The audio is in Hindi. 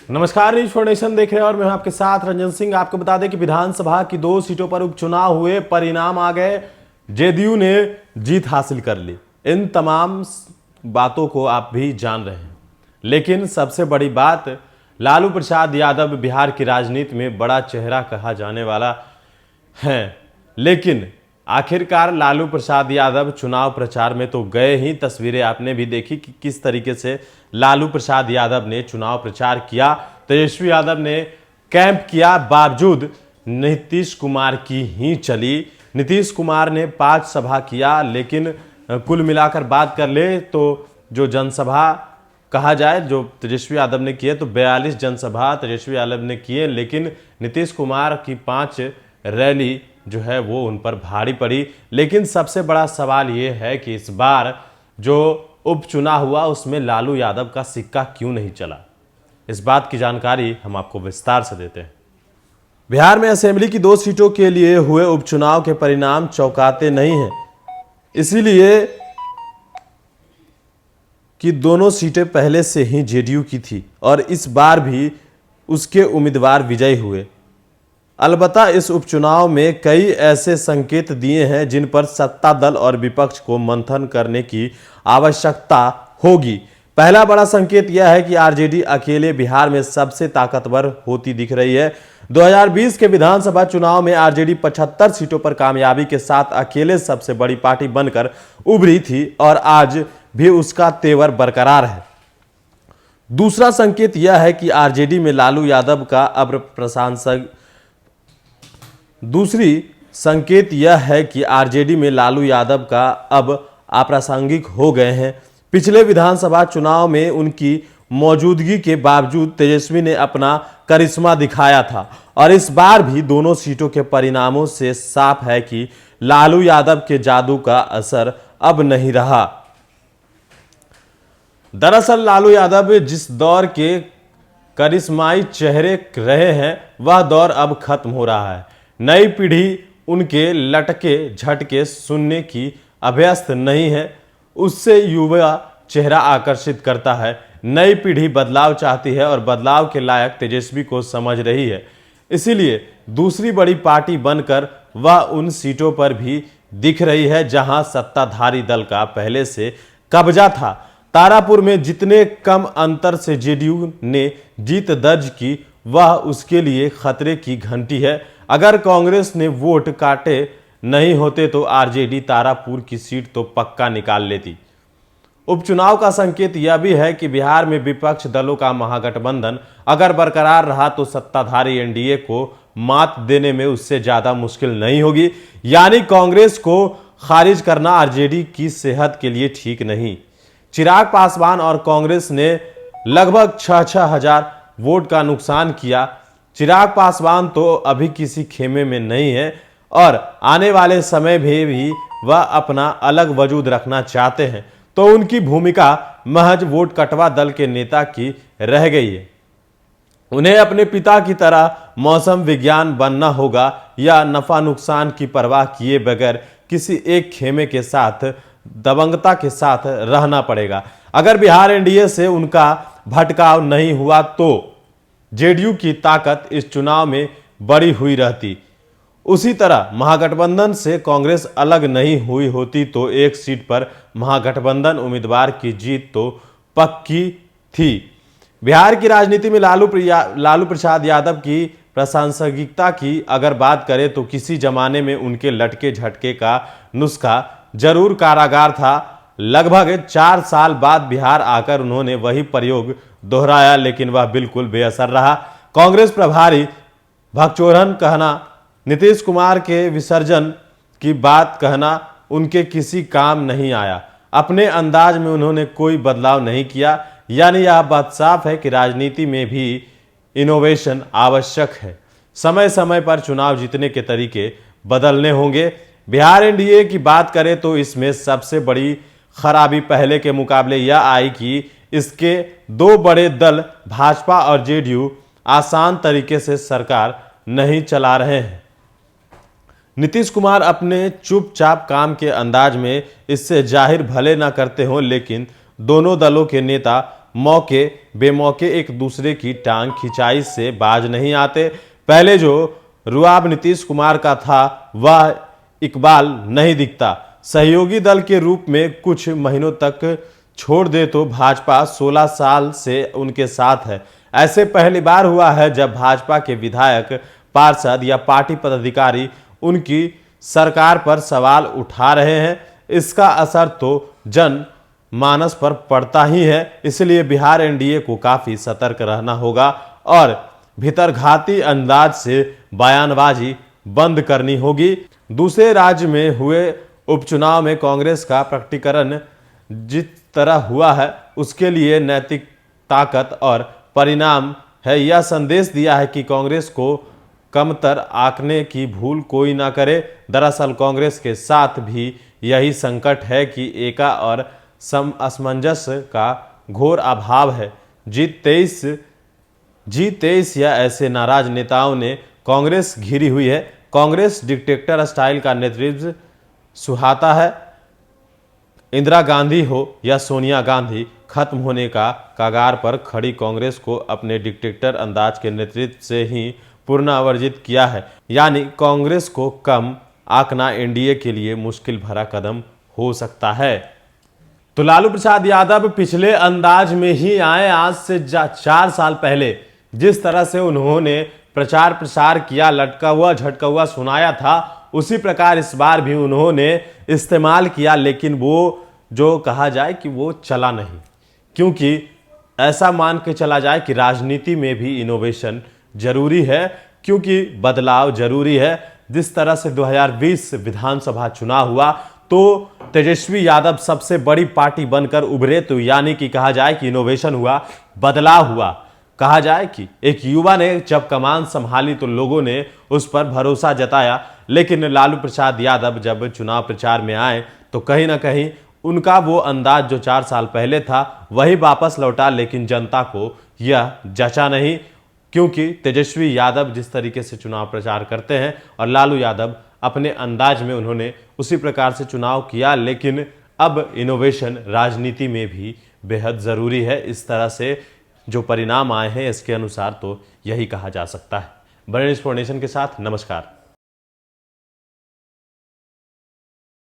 नमस्कार, न्यूज फॉर नेशन देख रहे हैं और मैं हूं आपके साथ रंजन सिंह। आपको बता दें कि विधानसभा की 2 सीटों पर उपचुनाव हुए, परिणाम आ गए, जेडीयू ने जीत हासिल कर ली। इन तमाम बातों को आप भी जान रहे हैं, लेकिन सबसे बड़ी बात, लालू प्रसाद यादव बिहार की राजनीति में बड़ा चेहरा कहा जाने वाला है, लेकिन आखिरकार लालू प्रसाद यादव चुनाव प्रचार में तो गए ही। तस्वीरें आपने भी देखी कि किस तरीके से लालू प्रसाद यादव ने चुनाव प्रचार किया। तेजस्वी यादव ने कैंप किया, बावजूद नीतीश कुमार की ही चली। नीतीश कुमार ने 5 सभा किया, लेकिन कुल मिलाकर बात कर ले तो जो जनसभा कहा जाए जो तेजस्वी यादव ने किए तो 42 जनसभा तेजस्वी यादव ने किए, लेकिन नीतीश कुमार की 5 रैली जो है वो उन पर भारी पड़ी। लेकिन सबसे बड़ा सवाल ये है कि इस बार जो उपचुनाव हुआ उसमें लालू यादव का सिक्का क्यों नहीं चला। इस बात की जानकारी हम आपको विस्तार से देते हैं। बिहार में असेंबली की 2 सीटों के लिए हुए उपचुनाव के परिणाम चौंकाते नहीं हैं, इसीलिए कि दोनों सीटें पहले से ही जेडीयू की थी और इस बार भी उसके उम्मीदवार विजयी हुए। अलबत्ता इस उपचुनाव में कई ऐसे संकेत दिए हैं जिन पर सत्ता दल और विपक्ष को मंथन करने की आवश्यकता होगी। पहला बड़ा संकेत यह है कि आरजेडी अकेले बिहार में सबसे ताकतवर होती दिख रही है। 2020 के विधानसभा चुनाव में आरजेडी 75 सीटों पर कामयाबी के साथ अकेले सबसे बड़ी पार्टी बनकर उभरी थी और आज भी उसका तेवर बरकरार है। दूसरा संकेत यह है कि आरजेडी में लालू यादव का अब प्रशंसक दूसरी संकेत यह है कि आरजेडी में लालू यादव का अब अप्रासंगिक हो गए हैं। पिछले विधानसभा चुनाव में उनकी मौजूदगी के बावजूद तेजस्वी ने अपना करिश्मा दिखाया था और इस बार भी दोनों सीटों के परिणामों से साफ है कि लालू यादव के जादू का असर अब नहीं रहा। दरअसल लालू यादव जिस दौर के करिश्माई चेहरे रहे हैं वह दौर अब खत्म हो रहा है। नई पीढ़ी उनके लटके झटके सुनने की अभ्यस्त नहीं है, उससे युवा चेहरा आकर्षित करता है। नई पीढ़ी बदलाव चाहती है और बदलाव के लायक तेजस्वी को समझ रही है, इसीलिए दूसरी बड़ी पार्टी बनकर वह उन सीटों पर भी दिख रही है जहां सत्ताधारी दल का पहले से कब्जा था। तारापुर में जितने कम अंतर से जेडीयू ने जीत दर्ज की वह उसके लिए खतरे की घंटी है। अगर कांग्रेस ने वोट काटे नहीं होते तो आरजेडी तारापुर की सीट तो पक्का निकाल लेती। उपचुनाव का संकेत यह भी है कि बिहार में विपक्ष दलों का महागठबंधन अगर बरकरार रहा तो सत्ताधारी एनडीए को मात देने में उससे ज्यादा मुश्किल नहीं होगी। यानी कांग्रेस को खारिज करना आरजेडी की सेहत के लिए ठीक नहीं। चिराग पासवान और कांग्रेस ने लगभग 6-6 हजार वोट का नुकसान किया। चिराग पासवान तो अभी किसी खेमे में नहीं है और आने वाले समय में भी वह अपना अलग वजूद रखना चाहते हैं, तो उनकी भूमिका महज वोट कटवा दल के नेता की रह गई है। उन्हें अपने पिता की तरह मौसम विज्ञान बनना होगा या नफा नुकसान की परवाह किए बगैर किसी एक खेमे के साथ दबंगता के साथ रहना पड़ेगा। अगर बिहार एनडीए से उनका भटकाव नहीं हुआ तो जेडीयू की ताकत इस चुनाव में बड़ी हुई रहती। उसी तरह महागठबंधन से कांग्रेस अलग नहीं हुई होती तो एक सीट पर महागठबंधन उम्मीदवार की जीत तो पक्की थी। बिहार की राजनीति में लालू प्रसाद यादव की प्रासंगिकता की अगर बात करें तो किसी जमाने में उनके लटके झटके का नुस्खा जरूर कारागार था। लगभग 4 साल बाद बिहार आकर उन्होंने वही प्रयोग दोहराया, लेकिन वह बिल्कुल बेअसर रहा। कांग्रेस प्रभारी भगचोरन कहना, नीतीश कुमार के विसर्जन की बात कहना उनके किसी काम नहीं आया। अपने अंदाज में उन्होंने कोई बदलाव नहीं किया। यानी यह बात साफ है कि राजनीति में भी इनोवेशन आवश्यक है। समय समय पर चुनाव जीतने के तरीके बदलने होंगे। बिहार एनडीए की बात करें तो इसमें सबसे बड़ी खराबी पहले के मुकाबले यह आई कि इसके 2 बड़े दल भाजपा और जेडीयू आसान तरीके से सरकार नहीं चला रहे हैं। नीतीश कुमार अपने चुपचाप काम के अंदाज में इससे जाहिर भले ना करते हों, लेकिन दोनों दलों के नेता मौके बेमौके एक दूसरे की टांग खिंचाई से बाज नहीं आते। पहले जो रुआब नीतीश कुमार का था वह इकबाल नहीं दिखता। सहयोगी दल के रूप में कुछ महीनों तक छोड़ दे तो भाजपा 16 साल से उनके साथ है। ऐसे पहली बार हुआ है जब भाजपा के विधायक, पार्षद या पार्टी पदाधिकारी उनकी सरकार पर सवाल उठा रहे हैं। इसका असर तो जन मानस पर पड़ता ही है। इसलिए बिहार एनडीए को काफी सतर्क रहना होगा और भीतरघाती अंदाज से बयानबाजी बंद करनी होगी। दूसरे राज्य में हुए उपचुनाव में कांग्रेस का प्रकटीकरण जिस तरह हुआ है उसके लिए नैतिक ताकत और परिणाम है। यह संदेश दिया है कि कांग्रेस को कमतर आंकने की भूल कोई ना करे। दरअसल कांग्रेस के साथ भी यही संकट है कि एका और असमंजस का घोर अभाव है। G23 या ऐसे नाराज नेताओं ने कांग्रेस घिरी हुई है। कांग्रेस डिक्टेटर स्टाइल का नेतृत्व सुहाता है। इंदिरा गांधी हो या सोनिया गांधी, खत्म होने का कगार पर खड़ी कांग्रेस को अपने डिक्टेटर अंदाज के नेतृत्व से ही पुनरावर्जित किया है। यानी कांग्रेस को कम आंकना एनडीए के लिए मुश्किल भरा कदम हो सकता है। तो लालू प्रसाद यादव पिछले अंदाज में ही आए। आज से 4 साल पहले जिस तरह से उन्होंने प्रचार प्रसार किया, लटका हुआ झटका हुआ सुनाया था, उसी प्रकार इस बार भी उन्होंने इस्तेमाल किया। लेकिन वो जो कहा जाए कि वो चला नहीं, क्योंकि ऐसा मान के चला जाए कि राजनीति में भी इनोवेशन जरूरी है, क्योंकि बदलाव जरूरी है। जिस तरह से 2020 विधानसभा चुनाव हुआ तो तेजस्वी यादव सबसे बड़ी पार्टी बनकर उभरे, तो यानी कि कहा जाए कि इनोवेशन हुआ, बदलाव हुआ। कहा जाए कि एक युवा ने जब कमान संभाली तो लोगों ने उस पर भरोसा जताया। लेकिन लालू प्रसाद यादव जब चुनाव प्रचार में आए तो कहीं ना कहीं उनका वो अंदाज जो 4 साल पहले था वही वापस लौटा। लेकिन जनता को यह जचा नहीं, क्योंकि तेजस्वी यादव जिस तरीके से चुनाव प्रचार करते हैं और लालू यादव अपने अंदाज में उन्होंने उसी प्रकार से चुनाव किया। लेकिन अब इनोवेशन राजनीति में भी बेहद ज़रूरी है। इस तरह से जो परिणाम आए हैं इसके अनुसार तो यही कहा जा सकता है। बड़े न्यूज़ नेशन के साथ नमस्कार।